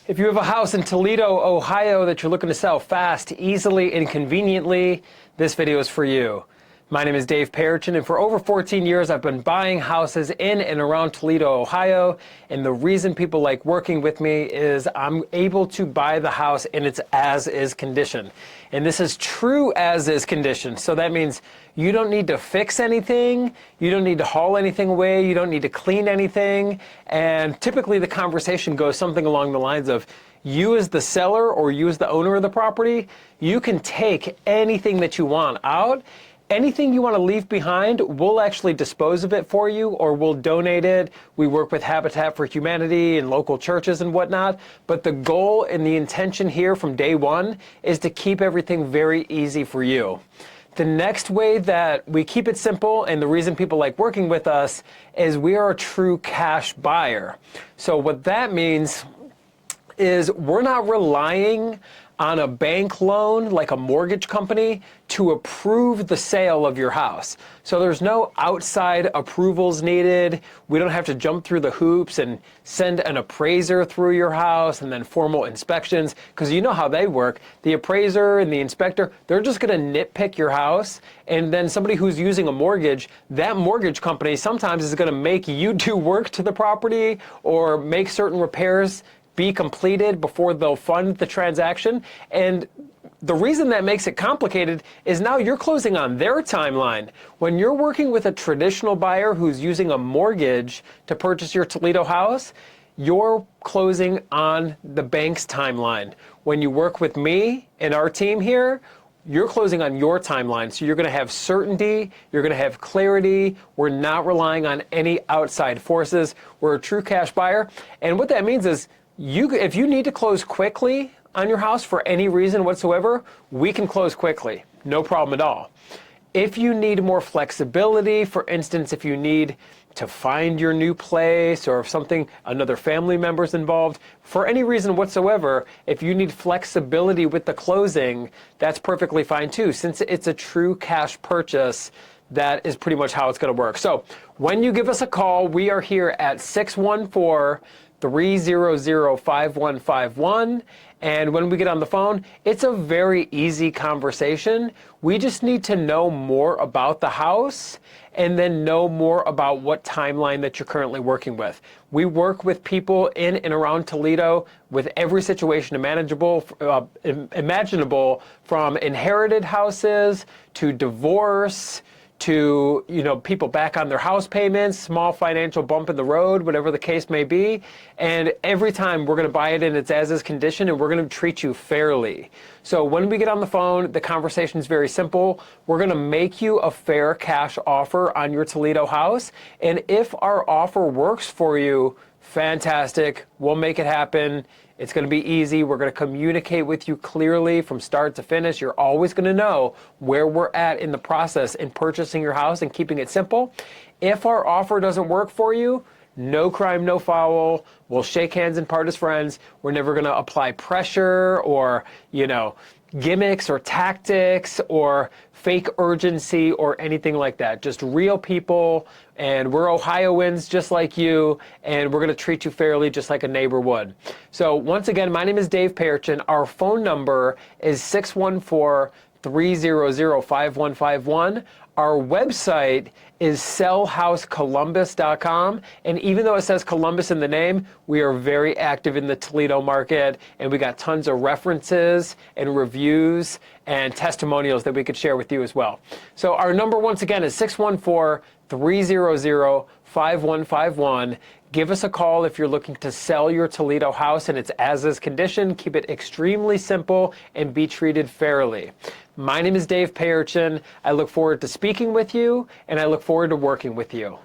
If you have a house in Toledo, Ohio that you're looking to sell fast, easily, and conveniently, this video is for you. My name is Dave Perichin, and for over 14 years I've been buying houses in and around Toledo, Ohio, and the reason people like working with me is I'm able to buy the house in its as-is condition. And this is true as-is condition, so that means you don't need to fix anything, you don't need to haul anything away, you don't need to clean anything, and typically the conversation goes something along the lines of, you as the seller or you as the owner of the property, you can take anything that you want out. Anything you want to leave behind, we'll actually dispose of it for you or we'll donate it. We work with Habitat for Humanity and local churches and whatnot. But the goal and the intention here from day one is to keep everything very easy for you. The next way that we keep it simple, and the reason people like working with us, is we are a true cash buyer. So what that means is we're not relying on a bank loan like a mortgage company to approve the sale of your house. So there's no outside approvals needed. We don't have to jump through the hoops and send an appraiser through your house and then formal inspections, because you know how they work. The appraiser and the inspector, they're just gonna nitpick your house, and then somebody who's using a mortgage, that mortgage company sometimes is gonna make you do work to the property or make certain repairs be completed before they'll fund the transaction. And the reason that makes it complicated is now you're closing on their timeline. When you're working with a traditional buyer who's using a mortgage to purchase your Toledo house, you're closing on the bank's timeline. When you work with me and our team here, you're closing on your timeline. So you're gonna have certainty, you're gonna have clarity. We're not relying on any outside forces. We're a true cash buyer. And what that means is, if you need to close quickly on your house for any reason whatsoever, we can close quickly, no problem at all. If you need more flexibility, for instance, if you need to find your new place or if another family member's involved, for any reason whatsoever, if you need flexibility with the closing, that's perfectly fine too. Since it's a true cash purchase, that is pretty much how it's gonna work. So when you give us a call, we are here at 614-300-5151. And when we get on the phone, it's a very easy conversation. We just need to know more about the house and then know more about what timeline that you're currently working with. We work with people in and around Toledo with every situation imaginable, from inherited houses to divorce, to people back on their house payments, small financial bump in the road, whatever the case may be. And every time we're gonna buy it in its as-is condition, and we're gonna treat you fairly. So when we get on the phone, the conversation is very simple. We're gonna make you a fair cash offer on your Toledo house. And if our offer works for you, fantastic, we'll make it happen. It's gonna be easy. We're gonna communicate with you clearly from start to finish. You're always gonna know where we're at in the process in purchasing your house and keeping it simple. If our offer doesn't work for you, no crime, no foul. We'll shake hands and part as friends. We're never gonna apply pressure or, gimmicks or tactics or fake urgency or anything like that. Just real people, and we're Ohioans just like you, and we're gonna treat you fairly just like a neighbor would. So once again, my name is Dave Perichin. Our phone number is 614-300-5151. Our website is sellhousecolumbus.com, and even though it says Columbus in the name, we are very active in the Toledo market, and we got tons of references and reviews and testimonials that we could share with you as well. So our number once again is 614-300-5151. Give us a call if you're looking to sell your Toledo house in its as-is condition. Keep it extremely simple and be treated fairly. My name is Dave Perichin. I look forward to speaking with you, and I look forward to working with you.